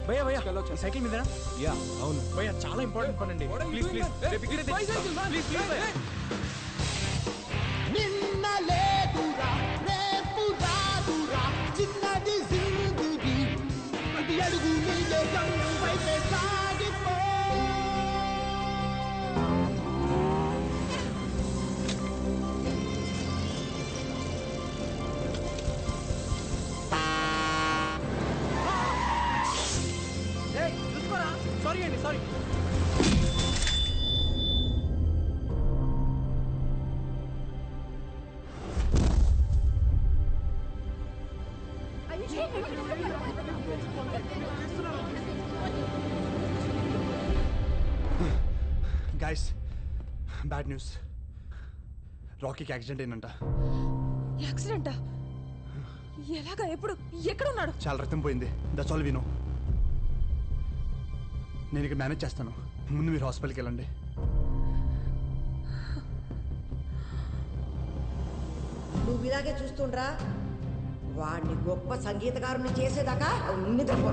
భయ్యా భయ్యా సైకిల్ మీద యా అవును భయ్యా చాలా ఇంపార్టెంట్ పని అండి ప్లీజ్ ప్లీజ్ ప్లీజ్ ప్లీజ్ నిన్న లేదురా రేపు రాదురా చిన్నది జిందగీ ప్రతి అడుగు నీదే గమ్యం వైపే సాగిపో సారీ అండి సారీ గైస్ బ్యాడ్ న్యూస్ రాకీకి యాక్సిడెంట్ అయిందంట. యాక్సిడెంటా? ఎలాగా? ఎప్పుడు? ఎక్కడున్నాడు? చాలా రక్తం పోయింది. That's all we know. నేను ఇక మేనేజ్ చేస్తాను. ముందు మీరు హాస్పిటల్కి వెళ్ళండి. నువ్వు ఇలాగే చూస్తుండ్రా, వాడిని గొప్ప సంగీతకారుని చేసేదాకా నిద్రపో.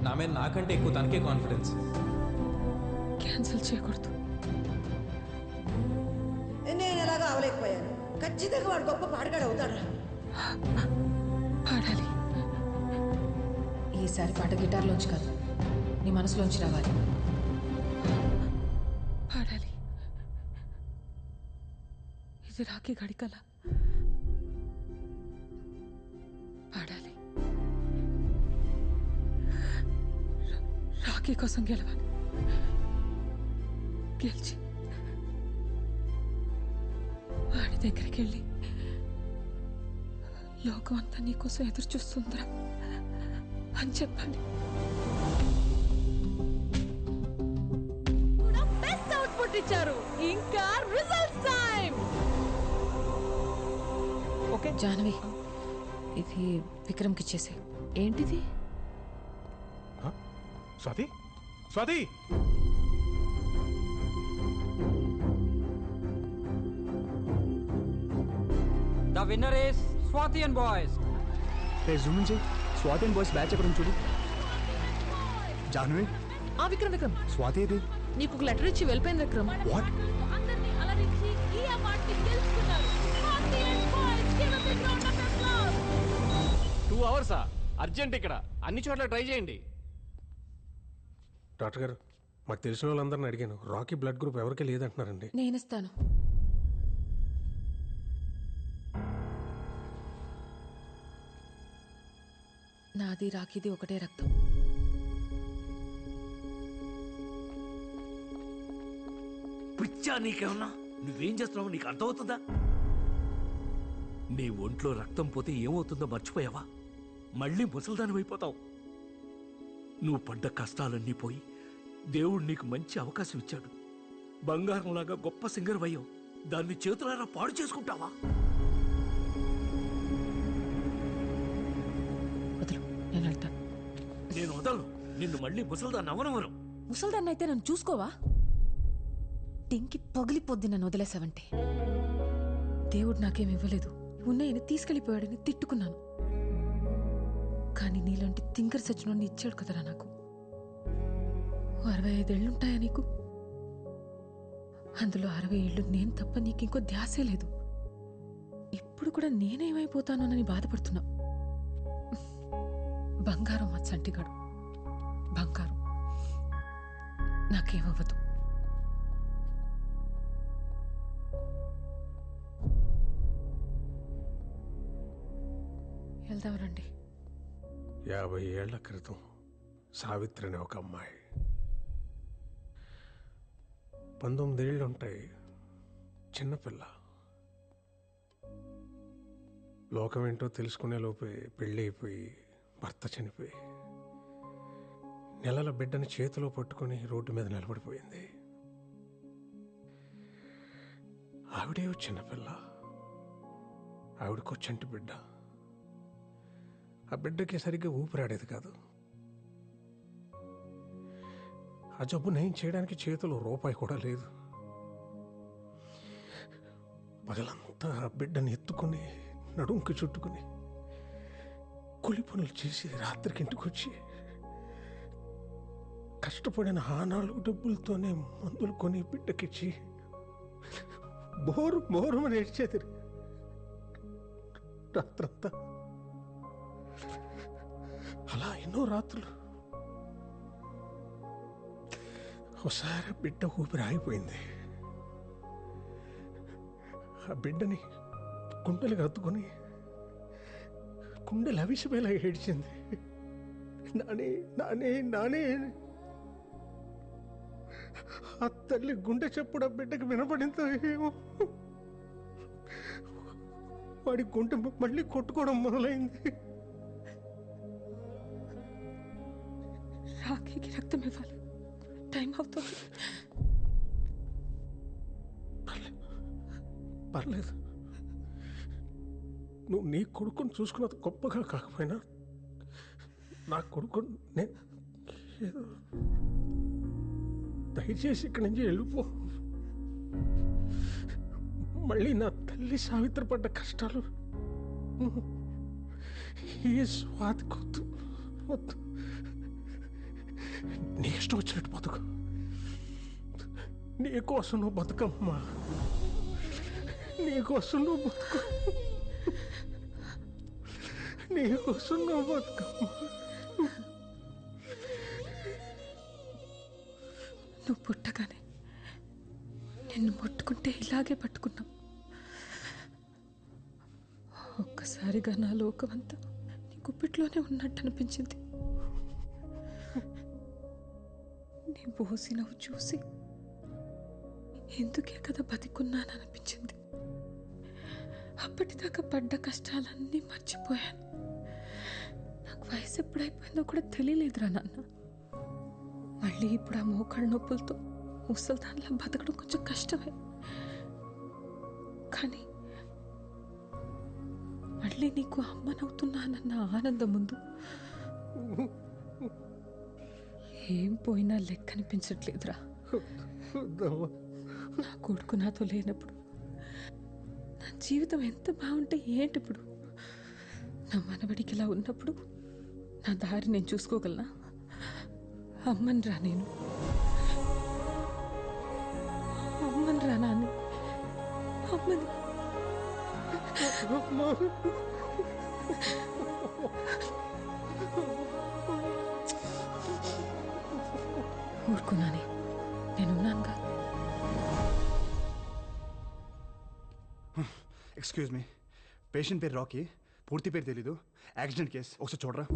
నా మీద నాకంటే ఎక్కువ తనకే కాన్ఫిడెన్స్. క్యాన్సిల్ చేయకూడదు. నేను ఎలాగో అవలేకపోయాను. ఖచ్చితంగా వాడు గొప్ప పాటగాడు అవుతాడా? పాడాలి. ఈసారి పాట గిటార్లోంచి కాదు, నీ మనసులోంచి రావాలి. పాడాలి. ఇది రాకీ గడికల. పాడాలి. రాకీ కోసం గెలవాలి. గెలిచి వాడి దగ్గరికి వెళ్ళి లోకం అంతా నీకోసం ఎదురు చూస్తుందిరా అని చెప్పాలి. బెస్ట్ అవుట్పుట్ ఇచ్చారు. ఇంకా రిజల్ట్స్ టైం. ఓకే జాహ్నవి, ఇది విక్రమ్కి ఇచ్చేసే. ఏంటిది? Swathi Swathi the winner is Swathi and boys. Zoom నుంచి స్వాతి అండ్ బాయ్స్ బ్యాచ్ ఎక్కడ చూడు. జాహ్నవి. విక్రమ్ విక్రమ్, స్వాతి ఇది నీకు ఒక లెటర్ ఇచ్చి వెళ్ళిపోయింది విక్రమ్. వాట్? అందరినీ అలరించి ఈ అవార్డుని గెలుచుకున్నారు. Swathi and boys, give a big round of applause. 2 hours urgent. ఇక్కడ అన్ని చోట్ల ట్రై చేయండి. డాక్టర్ గారు, మాకు తెలిసిన వాళ్ళందరిని అడిగాను. రాకీ బ్లడ్ గ్రూప్ ఎవరికీ లేదంటున్నారండి. నేను ఇస్తాను. నాది రాకీది ఒకటే రక్తం. పిచ్చా నీకేమన్నా? నువ్వేం చేస్తున్నావు నీకు అర్థమవుతుందా? నీ ఒంట్లో రక్తం పోతే ఏమవుతుందో మర్చిపోయావా? మళ్ళీ ముసల్దాని అయిపోతావు. నువ్వు పడ్డ కష్టాలన్నీ పోయి దేవుడు నీకు మంచి అవకాశం ఇచ్చాడు. బంగారంలాగా గొప్ప సింగర్ అయ్యావు. దాన్ని చేతులారా పాడు చేసుకుంటావా? వదులు, నేను వెళ్తాను. నేను వదలను. నిన్ను మళ్ళీ ముసల్దాన్ని అవనవను. ముసల్దాన్ని అయితే నన్ను చూసుకోవా? టింకి పగిలిపోద్ది నన్ను వదిలేసావంటే. దేవుడు నాకేం ఇవ్వలేదు, ఉన్నాయని తీసుకెళ్ళిపోయాడని తిట్టుకున్నాను. కానీ నీలాంటి తింకర్ సచ్చినోడిని ఇచ్చాడు కదరా నాకు. 65 ఏళ్ళుంటాయా నీకు? అందులో 60 ఏళ్ళు నేను తప్ప నీకు ఇంకో ధ్యాసే లేదు. ఇప్పుడు కూడా నేనేమైపోతానోనని బాధపడుతున్నా. బంగారం మా చంటిగాడు, బంగారం. నాకేమవ్వదు. వెళ్దాం రండి. 50 ఏళ్ల క్రితం సావిత్రి అనే ఒక అమ్మాయి, 19 ఏళ్ళు ఉంటాయి, చిన్నపిల్ల. లోకం ఏంటో తెలుసుకునే లోపే పెళ్ళి అయిపోయి భర్త చనిపోయి నెలల బిడ్డని చేతిలో పట్టుకొని రోడ్డు మీద నిలబడిపోయింది. ఆవిడే చిన్నపిల్ల, ఆవిడకో చంటి బిడ్డ. ఆ బిడ్డకి సరిగ్గా ఊపిరాడేది కాదు. ఆ జబ్బు నయం చేయడానికి చేతిలో రూపాయి కూడా లేదు. పగలంతా ఆ బిడ్డని ఎత్తుకుని నడుంకి చుట్టుకుని కూలి పనులు చేసి రాత్రికి ఇంటికి వచ్చి కష్టపడిన ఆ 4 డబ్బులతోనే మందులు కొని బిడ్డకిచ్చి బోరు అని ఏడ్చేది రాత్రంతా. అలా ఎన్నో రాత్రులు. ఒకసారి బిడ్డ ఊపిరి ఆగిపోయింది. ఆ బిడ్డని గుండెలకు హత్తుకొని గుండెలు అవిసిపోయేలా ఏడ్చింది. నానే నానే నానే. ఆ తల్లి గుండె చెప్పుడు ఆ బిడ్డకి వినపడిందో ఏమో. వాడి గుండె మళ్ళీ కొట్టుకోవడం మొదలైంది. రాఖీకి రక్తం ఇవ్వాలి, టైం అవుతుంది. పర్లేదు, నువ్వు నీ కొడుకుని చూసుకున్నది గొప్పగా కాకపోయినా నా కొడుకు నేను ఏదో దయచేసి ఇక్కడి నుంచి వెళ్ళిపో. మళ్ళీ నా తల్లి సావిత్రి పడ్డ కష్టాలు ఈ స్వాతి కొద్దు వద్దు. నీ ఇష్టం వచ్చినట్టు బతుకు. నీకోసం నువ్వు బతుకమ్మా, నీకోసం నువ్వు బతుకు, నీకోసం నువ్వు బతుకమ్మా. నువ్వు పుట్టగానే నిన్ను పట్టుకుంటే ఇలాగే పట్టుకున్నావు. ఒక్కసారిగా నా లోకమంతా నీ గుప్పిట్లోనే ఉన్నట్టు అనిపించింది. నీ బోసి నవ్వు చూసి ఎందుకే కదా బతికున్నాను అనిపించింది. అప్పటిదాకా పడ్డ కష్టాలన్నీ మర్చిపోయాను. నాకు వయసు ఎప్పుడైపోయిందో కూడా తెలియలేదురా నాన్న. మళ్ళీ ఇప్పుడు ఆ మోకాళ్ళ నొప్పులతో ముసల్దానిలా బతకడం కొంచెం కష్టమే. కానీ మళ్ళీ నీకు అమ్మనవుతున్నానన్న ఆనందం ముందు ఏం పోయినా లెక్క అనిపించట్లేదురా. నా కొడుకు నాతో లేనప్పుడు నా జీవితం ఎంత బాగుంటే ఏంటి ఇప్పుడు? నా మనవడికి ఇలా ఉన్నప్పుడు నా దారి నేను చూసుకోగలనా? అమ్మని రా, నేను అమ్మని రా నాన్న, అమ్మని. ఊరుకున్నానే, నేనున్నానుగా. ఎక్స్క్యూజ్ మీ, పేషెంట్ పేరు రాకీ, పూర్తి పేరు తెలీదు, యాక్సిడెంట్ కేసు, ఒకసారి చూడరా.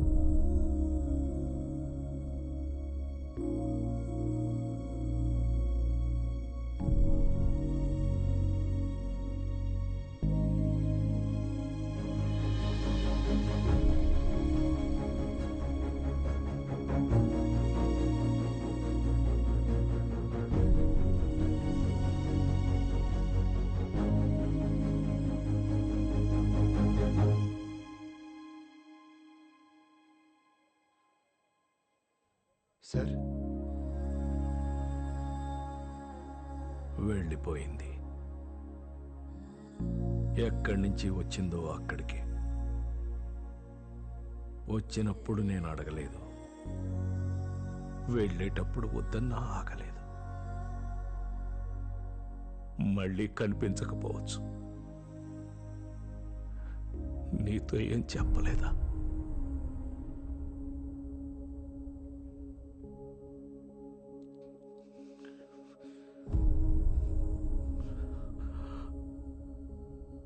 సార్, వెళ్ళిపోయింది. ఎక్కడి నుంచి వచ్చిందో అక్కడికి. వచ్చినప్పుడు నేను అడగలేదు, వెళ్ళేటప్పుడు వద్దన్నా ఆగలేదు. మళ్ళీ కనిపించకపోవచ్చు. నీతో ఏం చెప్పలేదా?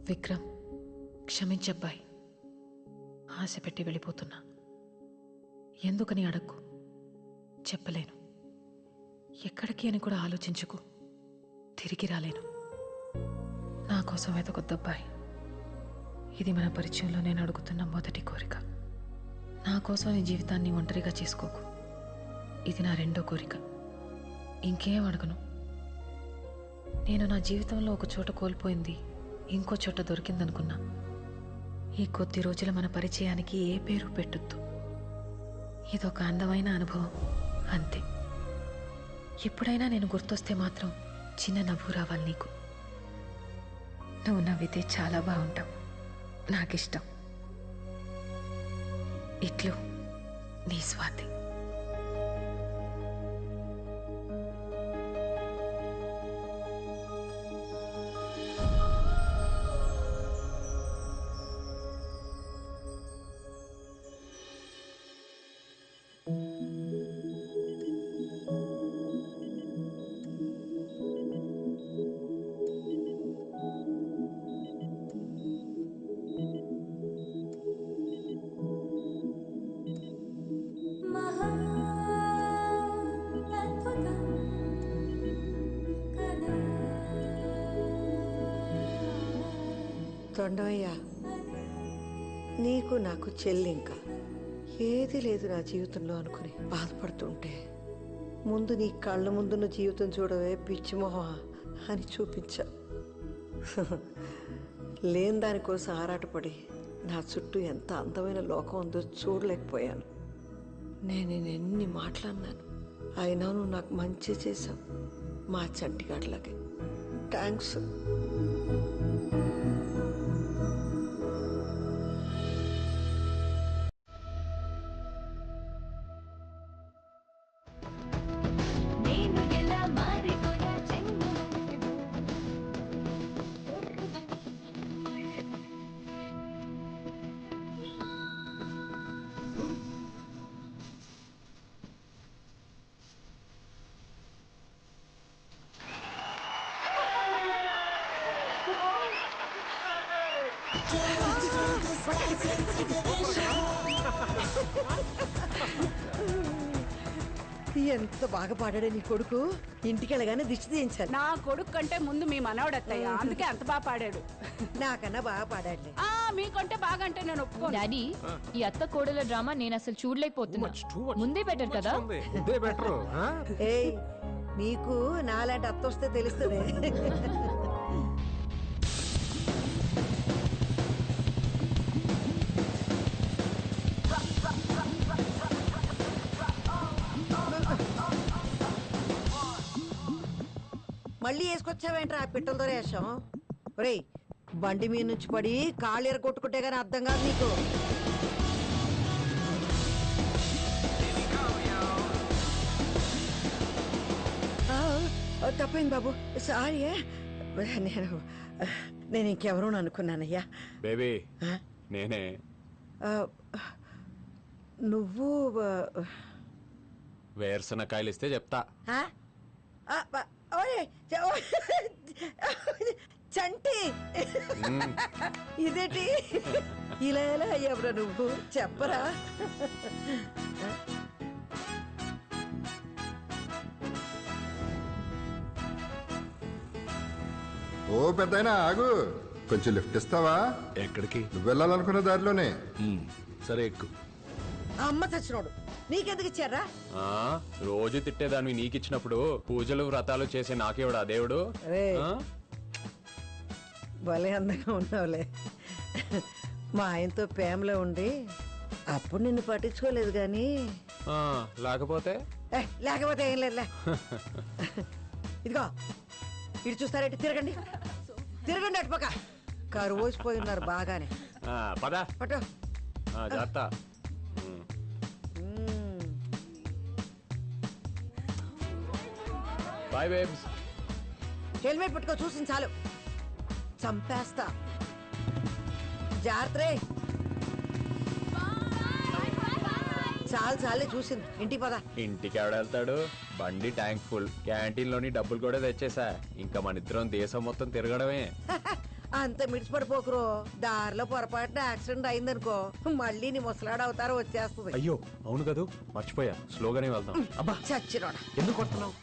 విక్రమ్, క్షమించబ్బాయి. ఆశ పెట్టి వెళ్ళిపోతున్నా. ఎందుకని అడక్కు, చెప్పలేను. ఎక్కడికి అని కూడా ఆలోచించుకు. తిరిగి రాలేను. నా కోసం వెతకొద్దబ్బాయి. ఇది మన పరిచయంలో నేను అడుగుతున్న మొదటి కోరిక. నా కోసం నీ జీవితాన్ని ఒంటరిగా చేసుకోకు. ఇది నా రెండో కోరిక. ఇంకేం అడగను. నేను నా జీవితంలో ఒక చోట కోల్పోయింది ఇంకో చోట దొరికిందనుకున్నా. ఈ కొద్ది రోజుల మన పరిచయానికి ఏ పేరు పెట్టొద్దు. ఇదొక అందమైన అనుభవం, అంతే. ఎప్పుడైనా నేను గుర్తొస్తే మాత్రం చిన్న నవ్వు రావాలి నీకు. నువ్వు నవ్వితే చాలా బాగుంటావు. నాకిష్టం. ఇట్లు నీ స్వాతి. తొండమయ్య, నీకు నాకు చెల్లి ఇంకా ఏది లేదు నా జీవితంలో అనుకుని బాధపడుతుంటే ముందు నీ కళ్ళ ముందున్న జీవితం చూడవే పిచ్చిమోహ అని చూపించా. లేని దానికోసం ఆరాటపడి నా చుట్టూ ఎంత అందమైన లోకం ఉందో చూడలేకపోయాను. నేను ఎన్ని మాట్లాడినాను, అయినా నువ్వు నాకు మంచి చేశావు. మా చంటిగాడిలాగే థ్యాంక్స్. ఎంత బాగా పాడాడే నీ కొడుకు. ఇంటికి వెళ్ళగానే దిష్టి తీయించాలి. నా కొడుకు కంటే ముందు మీ మనవడత్తయ్య, అందుకే అంత బాగా పాడాడు. నాకన్నా బాగా పాడాడులే. మీకంటే బాగా అంటే నేను ఒప్పుకోను. డాడీ, ఈ అత్త కోడల డ్రామా నేను అసలు చూడలేకపోతున్నా. ముందే బెటర్ కదా. ఏయ్, నీకు నాలాంటి అత్త వస్తే తెలుస్తుంది. మళ్ళీ వేసుకొచ్చావేంట్రా ఆ పిట్టలతో వేషం? ఒరేయ్, బండి మీద నుంచి పడి కాళ్ళెర కొట్టుకుంటే గానీ అర్థం కాదు నీకు. తప్పైంది బాబు, సారీ. నేను ఇంకెవరూ అనుకున్నానయ్యా. బేబీ నేనే. నువ్వు వేరుశనకాయలు ఇస్తే చెప్తా. చంటి, ఇదేంటి ఇలా ఎలా అయ్యావురా నువ్వు? చెప్పరా. ఓ పెద్దయినా ఆగు, కొంచెం లిఫ్ట్ ఇస్తావా? ఎక్కడికి? నువ్వు వెళ్ళాలనుకున్న దారిలోనే. సరే ఎక్కు. అమ్మ చచ్చినోడు, నీకెందుకు ఇచ్చారా? రోజు తిట్టేదాన్ని నీకిచ్చినప్పుడు పూజలు వ్రతాలు చేసే నాకేవాడా దేవుడు? భలే అందంగా ఉన్నావులే. మా ఆయనతో ప్రేమలో ఉండి అప్పుడు నిన్ను పట్టించుకోలేదు గాని లేకపోతే లేకపోతే ఏం లేదులే. ఇదిగో ఇటు చూస్తారేంటి? తిరగండి తిరగండి అటుపక్క. కరువోసిపోయి ఉన్నారు బాగానే. పదా పట్టు. జాగ్రత్త. Bye babes. హెల్మెట్ పెట్టుకో, చూసింది చాలు, చంపేస్తా. జాగ్రత్త. చాలు చాలే చూసింది, ఇంటికి పదా. ఇంటికి ఎవడ వెళ్తాడు? బండి ట్యాంక్ ఫుల్, క్యాంటీన్ లోని డబ్బులు కూడా తెచ్చేసా. ఇంకా మన ఇద్దరం దేశం మొత్తం తిరగడమే. అంత మిడిచిపడిపోకురో. దారిలో పొరపాటున యాక్సిడెంట్ అయిందనుకో, మళ్ళీ నీ ముసలాడు అవతారం వచ్చేస్తుంది. అయ్యో అవును కదా, మర్చిపోయా. స్లోగానే వెళ్దాం. చచ్చినోడా, ఎందుకు కొడుతున్నావు?